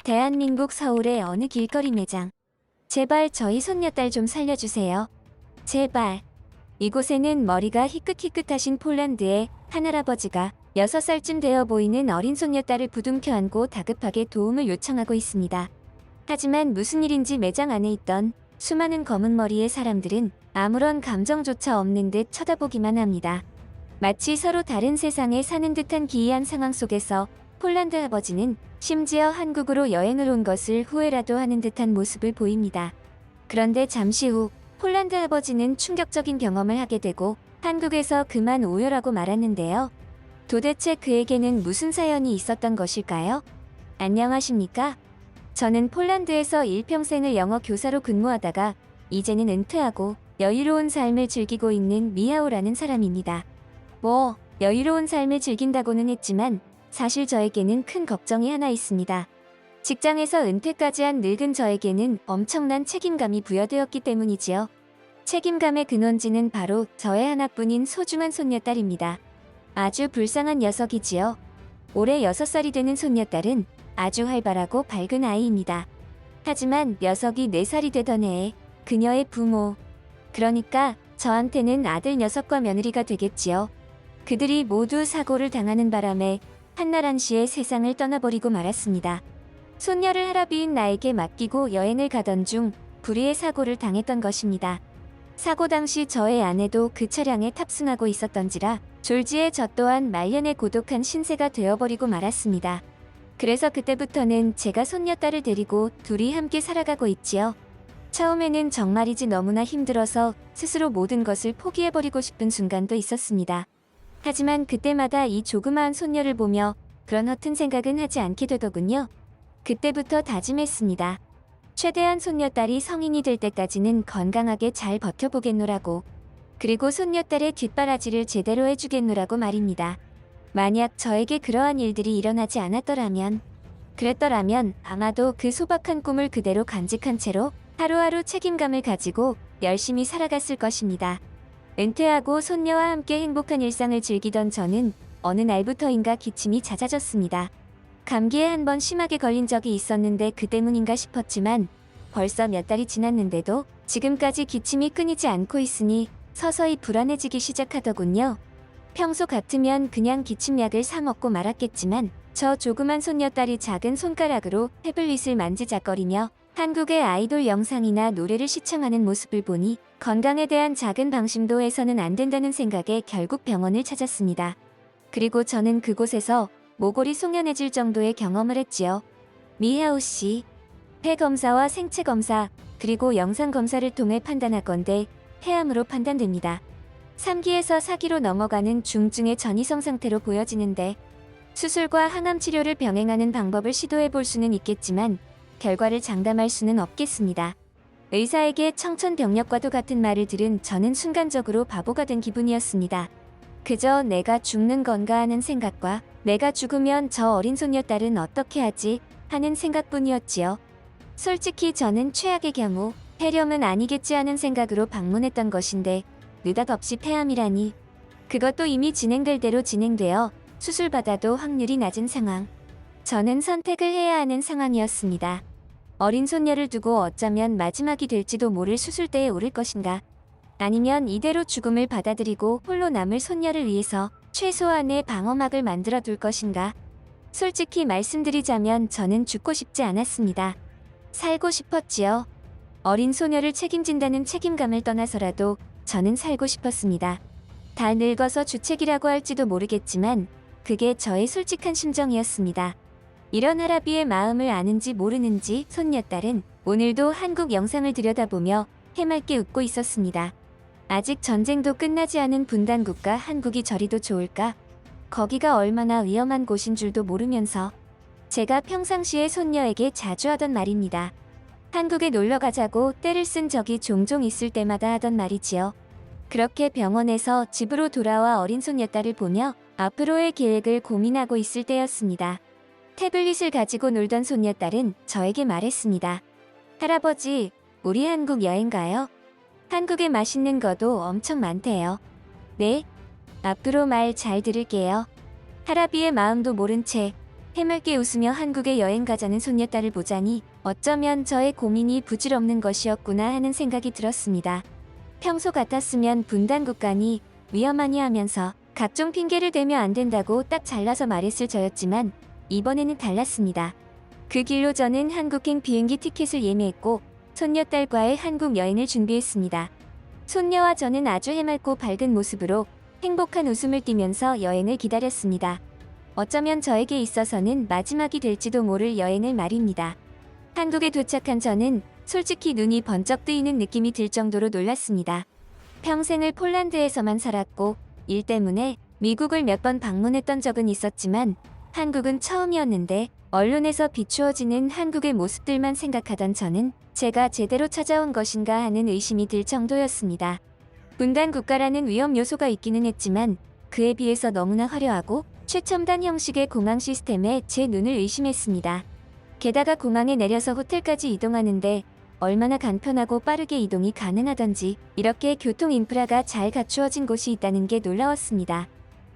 대한민국 서울의 어느 길거리 매장. 제발 저희 손녀딸 좀 살려주세요. 제발. 이곳에는 머리가 희끗희끗하신 폴란드의 한할아버지가 6살쯤 되어 보이는 어린 손녀딸을 부둥켜 안고 다급하게 도움을 요청하고 있습니다. 하지만 무슨 일인지 매장 안에 있던 수많은 검은 머리의 사람들은 아무런 감정조차 없는 듯 쳐다보기만 합니다. 마치 서로 다른 세상에 사는 듯한 기이한 상황 속에서 폴란드 아버지는 심지어 한국으로 여행을 온 것을 후회라도 하는 듯한 모습을 보입니다. 그런데 잠시 후 폴란드 아버지는 충격적인 경험을 하게 되고 한국에서 그만 오열하고 말았는데요. 도대체 그에게는 무슨 사연이 있었던 것일까요? 안녕하십니까? 저는 폴란드에서 일평생을 영어 교사로 근무하다가 이제는 은퇴하고 여유로운 삶을 즐기고 있는 미하오라는 사람입니다. 여유로운 삶을 즐긴다고는 했지만 사실 저에게는 큰 걱정이 하나 있습니다. 직장에서 은퇴까지 한 늙은 저에게는 엄청난 책임감이 부여되었기 때문이지요. 책임감의 근원지는 바로 저의 하나뿐인 소중한 손녀딸입니다. 아주 불쌍한 녀석이지요. 올해 6살이 되는 손녀딸은 아주 활발하고 밝은 아이입니다. 하지만 녀석이 4살이 되던 해에 그녀의 부모, 그러니까 저한테는 아들 녀석과 며느리가 되겠지요. 그들이 모두 사고를 당하는 바람에 한날 한시에 세상을 떠나버리고 말았습니다. 손녀를 할아비인 나에게 맡기고 여행을 가던 중 불의의 사고를 당했던 것입니다. 사고 당시 저의 아내도 그 차량에 탑승하고 있었던지라 졸지에 저 또한 말년에 고독한 신세가 되어버리고 말았습니다. 그래서 그때부터는 제가 손녀딸을 데리고 둘이 함께 살아가고 있지요. 처음에는 정말이지 너무나 힘들어서 스스로 모든 것을 포기해버리고 싶은 순간도 있었습니다. 하지만 그때마다 이 조그마한 손녀를 보며 그런 허튼 생각은 하지 않게 되더군요. 그때부터 다짐했습니다. 최대한 손녀딸이 성인이 될 때까지는 건강하게 잘 버텨보겠노라고. 그리고 손녀딸의 뒷바라지를 제대로 해주겠노라고 말입니다. 만약 저에게 그러한 일들이 일어나지 그랬더라면 아마도 그 소박한 꿈을 그대로 간직한 채로 하루하루 책임감을 가지고 열심히 살아갔을 것입니다. 은퇴하고 손녀와 함께 행복한 일상을 즐기던 저는 어느 날부터인가 기침이 잦아졌습니다. 감기에 한 번 심하게 걸린 적이 있었는데 그 때문인가 싶었지만 벌써 몇 달이 지났는데도 지금까지 기침이 끊이지 않고 있으니 서서히 불안해지기 시작하더군요. 평소 같으면 그냥 기침약을 사 먹고 말았겠지만 저 조그만 손녀딸이 작은 손가락으로 태블릿을 만지작거리며 한국의 아이돌 영상이나 노래를 시청하는 모습을 보니 건강에 대한 작은 방심도 해서는 안 된다는 생각에 결국 병원을 찾았습니다. 그리고 저는 그곳에서 모골이 송연해질 정도의 경험을 했지요. 미하오 씨, 폐 검사와 생체 검사, 그리고 영상 검사를 통해 판단하건대 폐암으로 판단됩니다. 3기에서 4기로 넘어가는 중증의 전이성 상태로 보여지는데 수술과 항암 치료를 병행하는 방법을 시도해 볼 수는 있겠지만 결과를 장담할 수는 없겠습니다. 의사에게 청천벽력과도 같은 말을 들은 저는 순간적으로 바보가 된 기분이었습니다. 그저 내가 죽는 건가 하는 생각과 내가 죽으면 저 어린 손녀딸은 어떻게 하지 하는 생각뿐이었지요. 솔직히 저는 최악의 경우 폐렴은 아니겠지 하는 생각으로 방문했던 것인데 느닷없이 폐암이라니. 그것도 이미 진행될 대로 진행되어 수술받아도 확률이 낮은 상황. 저는 선택을 해야 하는 상황이었습니다. 어린 손녀를 두고 어쩌면 마지막이 될지도 모를 수술대에 오를 것인가. 아니면 이대로 죽음을 받아들이고 홀로 남을 손녀를 위해서 최소한의 방어막을 만들어 둘 것인가. 솔직히 말씀드리자면 저는 죽고 싶지 않았습니다. 살고 싶었지요. 어린 소녀를 책임진다는 책임감을 떠나서라도 저는 살고 싶었습니다. 다 늙어서 주책이라고 할지도 모르겠지만 그게 저의 솔직한 심정이었습니다. 이런 할아비의 마음을 아는지 모르는지 손녀딸은 오늘도 한국 영상을 들여다보며 해맑게 웃고 있었습니다. 아직 전쟁도 끝나지 않은 분단국가 한국이 저리도 좋을까? 거기가 얼마나 위험한 곳인 줄도 모르면서 제가 평상시에 손녀에게 자주 하던 말입니다. 한국에 놀러 가자고 때를 쓴 적이 종종 있을 때마다 하던 말이지요. 그렇게 병원에서 집으로 돌아와 어린 손녀딸을 보며 앞으로의 계획을 고민하고 있을 때였습니다. 태블릿을 가지고 놀던 손녀딸은 저에게 말했습니다. 할아버지, 우리 한국 여행 가요? 한국에 맛있는 거도 엄청 많대요. 네? 앞으로 말 잘 들을게요. 할아비의 마음도 모른 채 해맑게 웃으며 한국에 여행 가자는 손녀딸을 보자니 어쩌면 저의 고민이 부질없는 것이었구나 하는 생각이 들었습니다. 평소 같았으면 분단국가니 위험하니 하면서 각종 핑계를 대며 안 된다고 딱 잘라서 말했을 저였지만 이번에는 달랐습니다. 그 길로 저는 한국행 비행기 티켓을 예매했고 손녀딸과의 한국 여행을 준비했습니다. 손녀와 저는 아주 해맑고 밝은 모습으로 행복한 웃음을 띠면서 여행을 기다렸습니다. 어쩌면 저에게 있어서는 마지막이 될지도 모를 여행을 말입니다. 한국에 도착한 저는 솔직히 눈이 번쩍 뜨이는 느낌이 들 정도로 놀랐습니다. 평생을 폴란드에서만 살았고 일 때문에 미국을 몇 번 방문했던 적은 있었지만 한국은 처음이었는데 언론에서 비추어지는 한국의 모습들만 생각하던 저는 제가 제대로 찾아온 것인가 하는 의심이 들 정도였습니다. 분단 국가라는 위험 요소가 있기는 했지만 그에 비해서 너무나 화려하고 최첨단 형식의 공항 시스템에 제 눈을 의심했습니다. 게다가 공항에 내려서 호텔까지 이동하는데 얼마나 간편하고 빠르게 이동이 가능하던지 이렇게 교통 인프라가 잘 갖추어진 곳이 있다는 게 놀라웠습니다.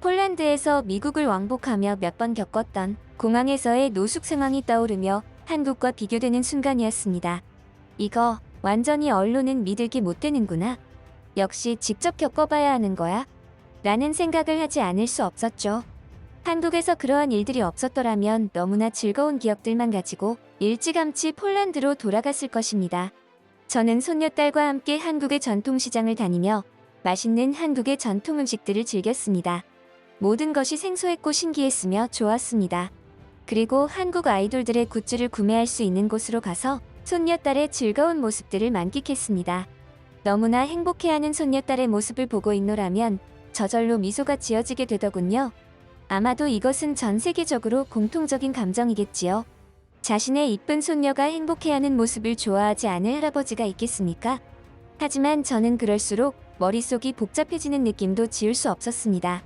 폴란드에서 미국을 왕복하며 몇 번 겪었던 공항에서의 노숙 상황이 떠오르며 한국과 비교되는 순간이었습니다. 이거 완전히 언론은 믿을게 못 되는구나. 역시 직접 겪어봐야 하는 거야. 라는 생각을 하지 않을 수 없었죠. 한국에서 그러한 일들이 없었더라면 너무나 즐거운 기억들만 가지고 일찌감치 폴란드로 돌아갔을 것입니다. 저는 손녀딸과 함께 한국의 전통시장을 다니며 맛있는 한국의 전통 음식들을 즐겼습니다. 모든 것이 생소했고 신기했으며 좋았습니다. 그리고 한국 아이돌들의 굿즈를 구매할 수 있는 곳으로 가서 손녀딸의 즐거운 모습들을 만끽했습니다. 너무나 행복해하는 손녀딸의 모습을 보고 있노라면 저절로 미소가 지어지게 되더군요. 아마도 이것은 전 세계적으로 공통적인 감정이겠지요. 자신의 이쁜 손녀가 행복해하는 모습을 좋아하지 않을 할아버지가 있겠습니까? 하지만 저는 그럴수록 머릿속이 복잡해지는 느낌도 지울 수 없었습니다.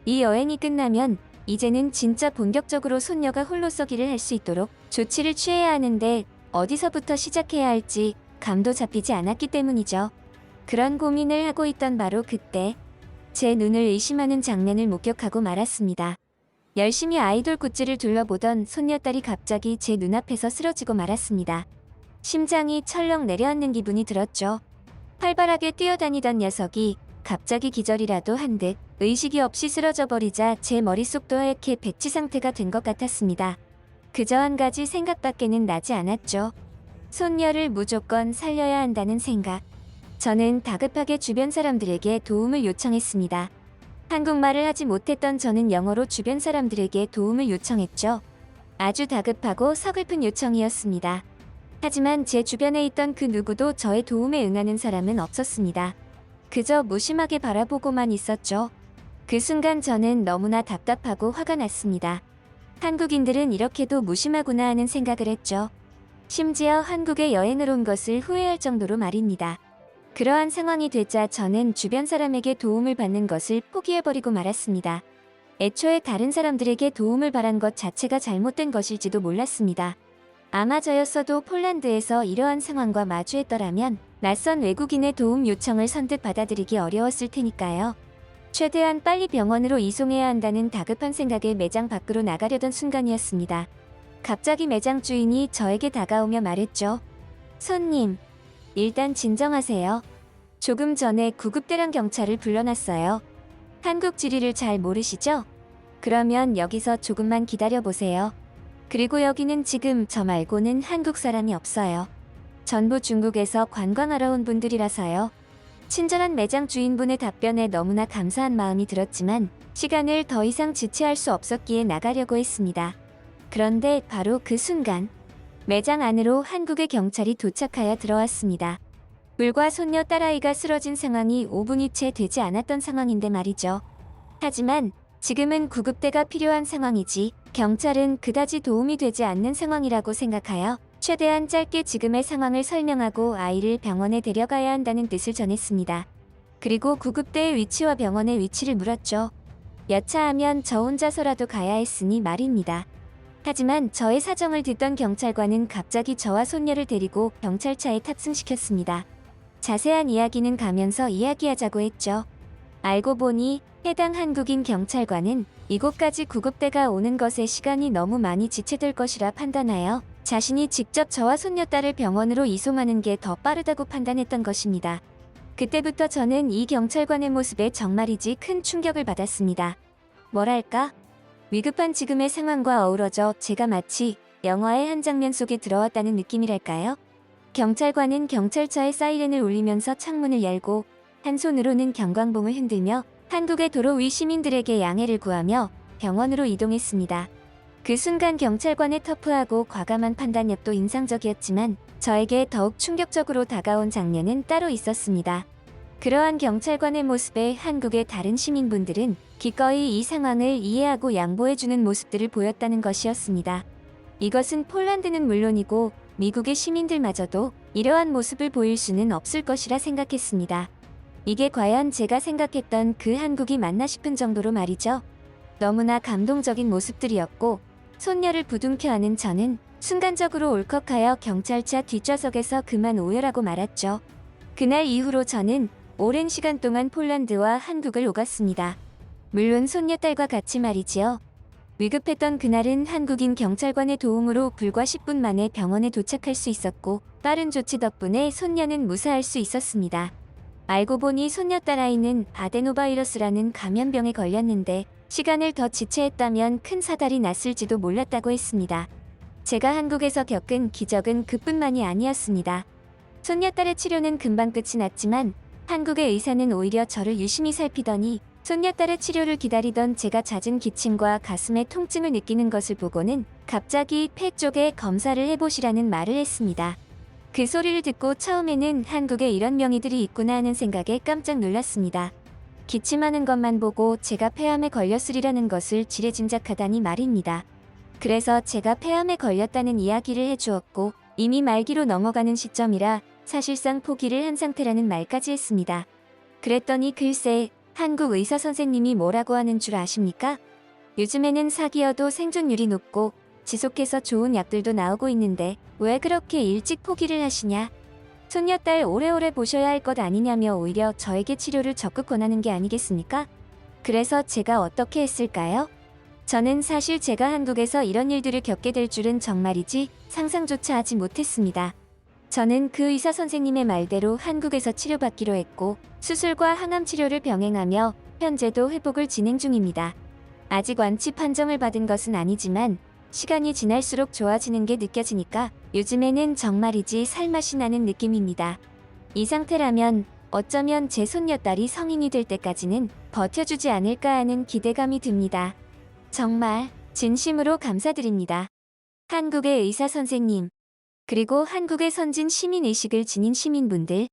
이 여행이 끝나면 이제는 진짜 본격적으로 손녀가 홀로 서기를 할 수 있도록 조치를 취해야 하는데 어디서부터 시작해야 할지 감도 잡히지 않았기 때문이죠. 그런 고민을 하고 있던 바로 그때 제 눈을 의심하는 장면을 목격하고 말았습니다. 열심히 아이돌 굿즈를 둘러보던 손녀딸이 갑자기 제 눈앞에서 쓰러지고 말았습니다. 심장이 철렁 내려앉는 기분이 들었죠. 활발하게 뛰어다니던 녀석이 갑자기 기절이라도 한 듯 의식이 없이 쓰러져 버리자 제 머릿속도 하얗게 백지 상태가 된 것 같았습니다. 그저 한 가지 생각밖에는 나지 않았죠. 손녀를 무조건 살려야 한다는 생각. 저는 다급하게 주변 사람들에게 도움을 요청했습니다. 한국말을 하지 못했던 저는 영어로 주변 사람들에게 도움을 요청했죠. 아주 다급하고 서글픈 요청이었습니다. 하지만 제 주변에 있던 그 누구도 저의 도움에 응하는 사람은 없었습니다. 그저 무심하게 바라보고만 있었죠. 그 순간 저는 너무나 답답하고 화가 났습니다. 한국인들은 이렇게도 무심하구나 하는 생각을 했죠. 심지어 한국에 여행을 온 것을 후회할 정도로 말입니다. 그러한 상황이 되자 저는 주변 사람에게 도움을 받는 것을 포기해버리고 말았습니다. 애초에 다른 사람들에게 도움을 바란 것 자체가 잘못된 것일지도 몰랐습니다. 아마 저였어도 폴란드에서 이러한 상황과 마주했더라면 낯선 외국인의 도움 요청을 선뜻 받아들이기 어려웠을 테니까요. 최대한 빨리 병원으로 이송해야 한다는 다급한 생각에 매장 밖으로 나가려던 순간이었습니다. 갑자기 매장 주인이 저에게 다가오며 말했죠. 손님, 일단 진정하세요. 조금 전에 구급대랑 경찰을 불러놨어요. 한국 지리를 잘 모르시죠? 그러면 여기서 조금만 기다려보세요. 그리고 여기는 지금 저 말고는 한국 사람이 없어요. 전부 중국에서 관광하러 온 분들이라서요. 친절한 매장 주인분의 답변에 너무나 감사한 마음이 들었지만 시간을 더 이상 지체할 수 없었기에 나가려고 했습니다. 그런데 바로 그 순간 매장 안으로 한국의 경찰이 도착하여 들어왔습니다. 불과 손녀 딸아이가 쓰러진 상황이 5분이 채 되지 않았던 상황인데 말이죠. 하지만 지금은 구급대가 필요한 상황이지 경찰은 그다지 도움이 되지 않는 상황이라고 생각하여 최대한 짧게 지금의 상황을 설명하고 아이를 병원에 데려가야 한다는 뜻을 전했습니다. 그리고 구급대의 위치와 병원의 위치를 물었죠. 여차하면 저 혼자서라도 가야 했으니 말입니다. 하지만 저의 사정을 듣던 경찰관은 갑자기 저와 손녀를 데리고 경찰차에 탑승시켰습니다. 자세한 이야기는 가면서 이야기하자고 했죠. 알고 보니 해당 한국인 경찰관은 이곳까지 구급대가 오는 것에 시간이 너무 많이 지체될 것이라 판단하여 자신이 직접 저와 손녀딸을 병원으로 이송하는 게 더 빠르다고 판단했던 것입니다. 그때부터 저는 이 경찰관의 모습에 정말이지 큰 충격을 받았습니다. 뭐랄까? 위급한 지금의 상황과 어우러져 제가 마치 영화의 한 장면 속에 들어왔다는 느낌이랄까요? 경찰관은 경찰차의 사이렌을 울리면서 창문을 열고 한 손으로는 경광봉을 흔들며 한국의 도로 위 시민들에게 양해를 구하며 병원으로 이동했습니다. 그 순간 경찰관의 터프하고 과감한 판단력도 인상적이었지만 저에게 더욱 충격적으로 다가온 장면은 따로 있었습니다. 그러한 경찰관의 모습에 한국의 다른 시민분들은 기꺼이 이 상황을 이해하고 양보해주는 모습들을 보였다는 것이었습니다. 이것은 폴란드는 물론이고 미국의 시민들마저도 이러한 모습을 보일 수는 없을 것이라 생각했습니다. 이게 과연 제가 생각했던 그 한국이 맞나 싶은 정도로 말이죠. 너무나 감동적인 모습들이었고 손녀를 부둥켜 안은 저는 순간적으로 울컥하여 경찰차 뒷좌석에서 그만 오열하고 말았죠. 그날 이후로 저는 오랜 시간 동안 폴란드와 한국을 오갔습니다. 물론 손녀딸과 같이 말이지요. 위급했던 그날은 한국인 경찰관의 도움으로 불과 10분 만에 병원에 도착할 수 있었고 빠른 조치 덕분에 손녀는 무사할 수 있었습니다. 알고 보니 손녀딸 아이는 아데노바이러스라는 감염병에 걸렸는데 시간을 더 지체했다면 큰 사달이 났을지도 몰랐다고 했습니다. 제가 한국에서 겪은 기적은 그뿐만이 아니었습니다. 손녀딸의 치료는 금방 끝이 났지만 한국의 의사는 오히려 저를 유심히 살피더니 손녀딸의 치료를 기다리던 제가 잦은 기침과 가슴의 통증을 느끼는 것을 보고는 갑자기 폐 쪽에 검사를 해보시라는 말을 했습니다. 그 소리를 듣고 처음에는 한국에 이런 명의들이 있구나 하는 생각에 깜짝 놀랐습니다. 기침하는 것만 보고 제가 폐암에 걸렸으리라는 것을 지레짐작하다니 말입니다. 그래서 제가 폐암에 걸렸다는 이야기를 해주었고 이미 말기로 넘어가는 시점이라 사실상 포기를 한 상태라는 말까지 했습니다. 그랬더니 글쎄 한국 의사 선생님이 뭐라고 하는 줄 아십니까? 요즘에는 사기여도 생존율이 높고 지속해서 좋은 약들도 나오고 있는데 왜 그렇게 일찍 포기를 하시냐? 손녀딸 오래오래 보셔야 할 것 아니냐며 오히려 저에게 치료를 적극 권하는 게 아니겠습니까? 그래서 제가 어떻게 했을까요? 저는 사실 제가 한국에서 이런 일들을 겪게 될 줄은 정말이지 상상조차 하지 못했습니다. 저는 그 의사 선생님의 말대로 한국에서 치료받기로 했고 수술과 항암 치료를 병행하며 현재도 회복을 진행 중입니다. 아직 완치 판정을 받은 것은 아니지만 시간이 지날수록 좋아지는 게 느껴지니까 요즘에는 정말이지 살맛이 나는 느낌입니다. 이 상태라면 어쩌면 제 손녀딸이 성인이 될 때까지는 버텨주지 않을까 하는 기대감이 듭니다. 정말 진심으로 감사드립니다. 한국의 의사 선생님, 그리고 한국의 선진 시민의식을 지닌 시민분들,